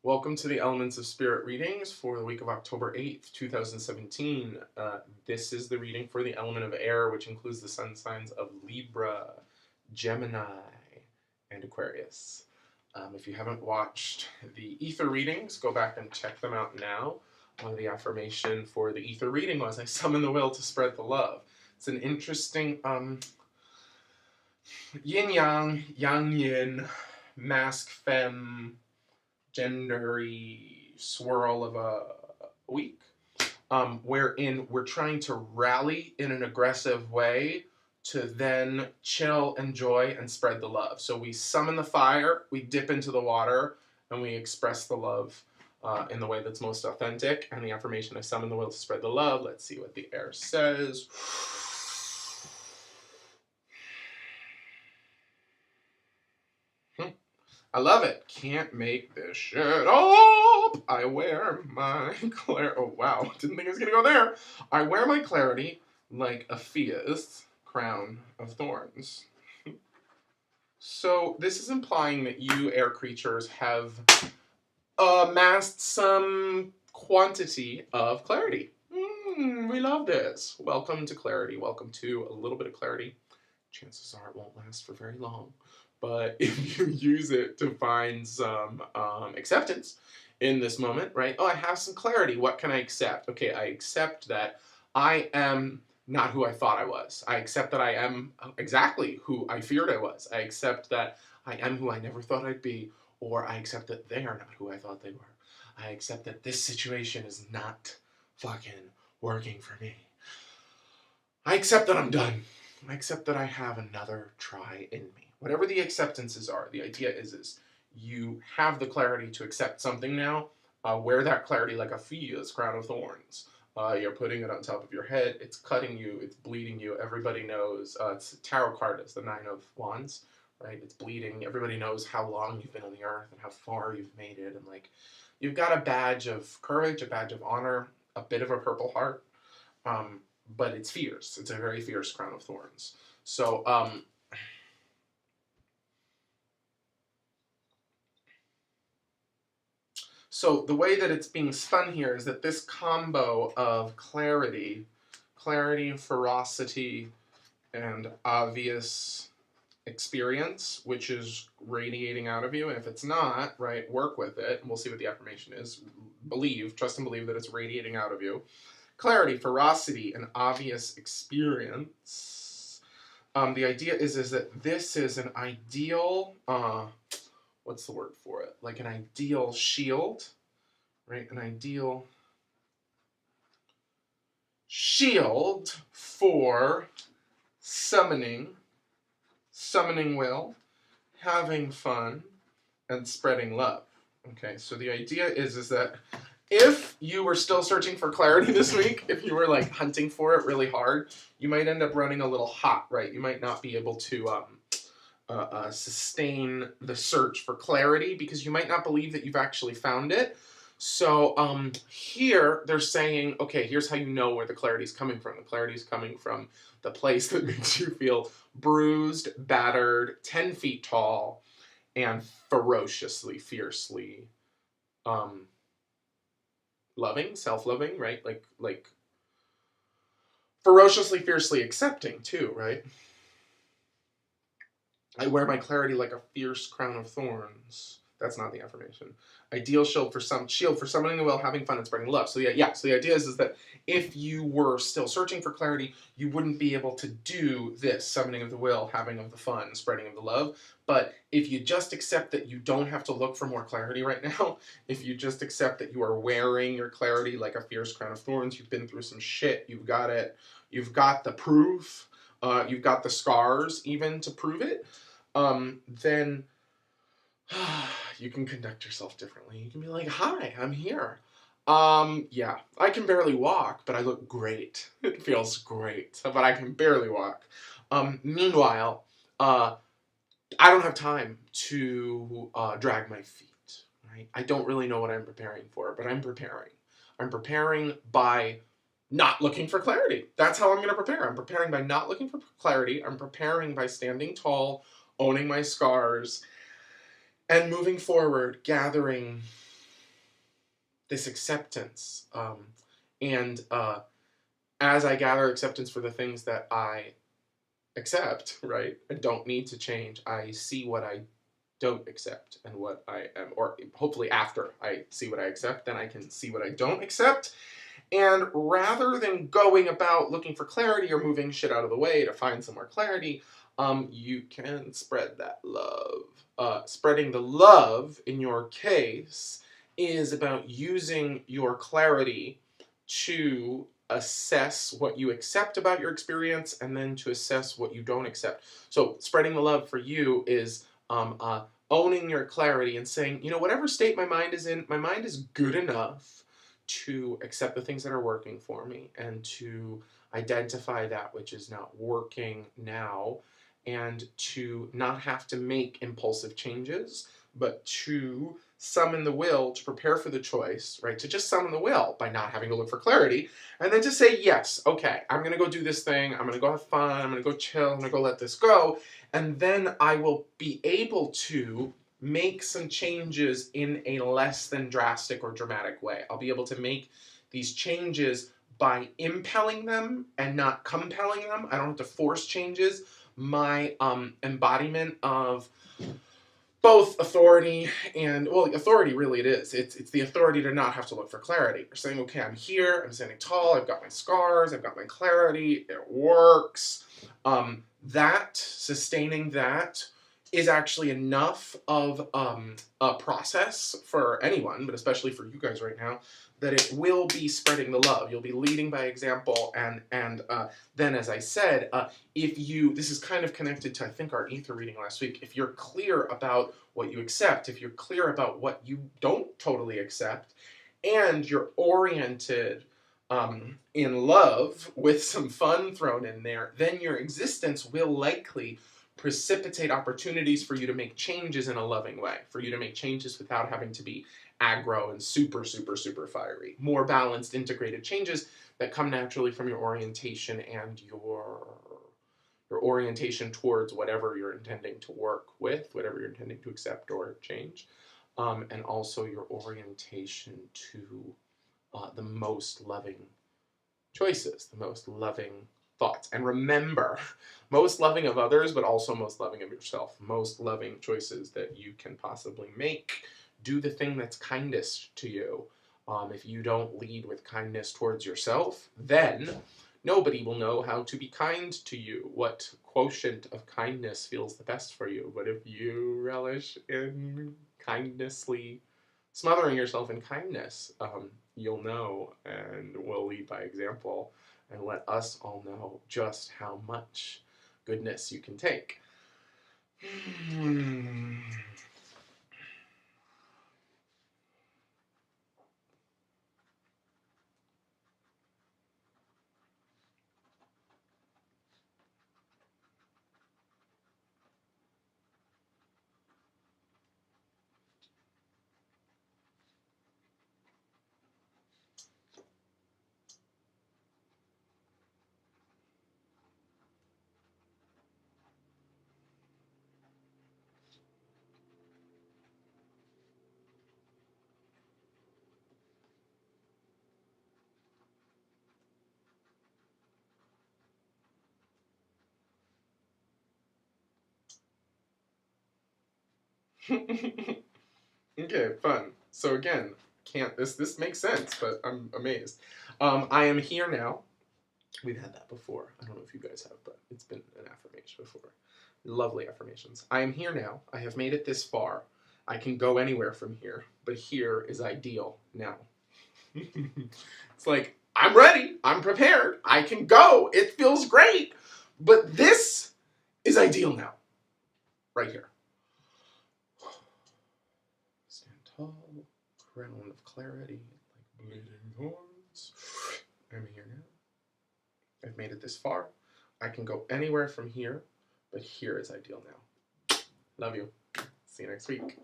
Welcome to the Elements of Spirit readings for the week of October 8th, 2017. This is the reading for the element of air, which includes the sun signs of Libra, Gemini, and Aquarius. If you haven't watched the ether readings, go back and check them out now. The affirmation for the ether reading was, I summon the will to spread the love. It's an interesting yin-yang, yang-yin, mask-femme, gendery swirl of a week, wherein we're trying to rally in an aggressive way to then chill, enjoy, and spread the love. So we summon the fire, we dip into the water, and we express the love in the way that's most authentic. And the affirmation, I summon the will to spread the love. Let's see what the air says. I love it. Can't make this shit up. I wear my clarity. Oh, wow. Didn't think I was going to go there. I wear my clarity like a fierce crown of thorns. So this is implying that you air creatures have amassed some quantity of clarity. We love this. Welcome to clarity. Welcome to a little bit of clarity. Chances are it won't last for very long. But if you use it to find some acceptance in this moment, right? Oh, I have some clarity. What can I accept? Okay, I accept that I am not who I thought I was. I accept that I am exactly who I feared I was. I accept that I am who I never thought I'd be, or I accept that they are not who I thought they were. I accept that this situation is not fucking working for me. I accept that I'm done. I accept that I have another try in me. Whatever the acceptances are, the idea is you have the clarity to accept something now. Wear that clarity like a fierce crown of thorns. You're putting it on top of your head. It's cutting you. It's bleeding you. Everybody knows. It's a tarot card. It's the Nine of Wands, right? It's bleeding. Everybody knows how long you've been on the earth and how far you've made it. And like, you've got a badge of courage, a badge of honor, a bit of a purple heart. But it's fierce. It's a very fierce crown of thorns. So, So the way that it's being spun here is that this combo of clarity, ferocity, and obvious experience, which is radiating out of you, and if it's not, right, work with it, and we'll see what the affirmation is. Believe, trust and believe that it's radiating out of you. Clarity, ferocity, and obvious experience. The idea is that this is an ideal, what's the word for it? Like an ideal shield, right? An ideal shield for summoning will, having fun, and spreading love. Okay, so the idea is that if you were still searching for clarity this week, if you were like hunting for it really hard, you might end up running a little hot, right? You might not be able to sustain the search for clarity because you might not believe that you've actually found it. So here they're saying, okay, here's how you know where the clarity is coming from. The clarity is coming from the place that makes you feel bruised, battered, 10 feet tall, and ferociously, fiercely loving, self-loving, right? Like ferociously, fiercely accepting too, right? I wear my clarity like a fierce crown of thorns. That's not the affirmation. Ideal shield for summoning the will, having fun, and spreading love. So yeah. So the idea is that if you were still searching for clarity, you wouldn't be able to do this summoning of the will, having of the fun, spreading of the love. But if you just accept that you don't have to look for more clarity right now, if you just accept that you are wearing your clarity like a fierce crown of thorns, you've been through some shit, you've got it, you've got the proof, you've got the scars even to prove it, then you can conduct yourself differently. You can be like, hi, I'm here. Yeah, I can barely walk, but I look great. It feels great, but I can barely walk. Meanwhile, I don't have time to drag my feet, right? I don't really know what I'm preparing for, but I'm preparing. I'm preparing by not looking for clarity. That's how I'm going to prepare. I'm preparing by not looking for clarity. I'm preparing by standing tall, owning my scars, and moving forward, gathering this acceptance. And as I gather acceptance for the things that I accept, right, and don't need to change, I see what I don't accept and what I am, or hopefully after I see what I accept, then I can see what I don't accept. And rather than going about looking for clarity or moving shit out of the way to find some more clarity, you can spread that love. Spreading the love, in your case, is about using your clarity to assess what you accept about your experience and then to assess what you don't accept. So spreading the love for you is owning your clarity and saying, you know, whatever state my mind is in, my mind is good enough to accept the things that are working for me and to identify that which is not working now, and to not have to make impulsive changes, but to summon the will to prepare for the choice, right? To just summon the will by not having to look for clarity, and then to say, yes, okay, I'm going to go do this thing, I'm going to go have fun, I'm going to go chill, I'm going to go let this go, and then I will be able to make some changes in a less than drastic or dramatic way. I'll be able to make these changes by impelling them and not compelling them. I don't have to force changes. My embodiment of both authority and, well, authority really it is. It's the authority to not have to look for clarity. You're saying, okay, I'm here, I'm standing tall, I've got my scars, I've got my clarity, it works. Sustaining that is actually enough of a process for anyone, but especially for you guys right now, that it will be spreading the love. You'll be leading by example, and then, as I said, if you, this is kind of connected to, I think, our ether reading last week, if you're clear about what you accept, if you're clear about what you don't totally accept, and you're oriented in love with some fun thrown in there, then your existence will likely precipitate opportunities for you to make changes in a loving way, for you to make changes without having to be aggro and super, super, super fiery. More balanced, integrated changes that come naturally from your orientation and your orientation towards whatever you're intending to work with, whatever you're intending to accept or change, and also your orientation to the most loving choices, the most loving thoughts. And remember, most loving of others, but also most loving of yourself. Most loving choices that you can possibly make. Do the thing that's kindest to you. If you don't lead with kindness towards yourself, then nobody will know how to be kind to you. What quotient of kindness feels the best for you? But if you relish in kindnessly smothering yourself in kindness, you'll know and will lead by example and let us all know just how much goodness you can take. Okay, fun. So again, this makes sense, but I'm amazed. I am here now. We've had that before. I don't know if you guys have, but it's been an affirmation before. Lovely affirmations. I am here now. I have made it this far. I can go anywhere from here, but here is ideal now. It's like, I'm ready. I'm prepared. I can go. It feels great. But this is ideal now. Right here. Stand tall. Crown of clarity. Like bleeding horns. I'm here now. I've made it this far. I can go anywhere from here, but here is ideal now. Love you. See you next week.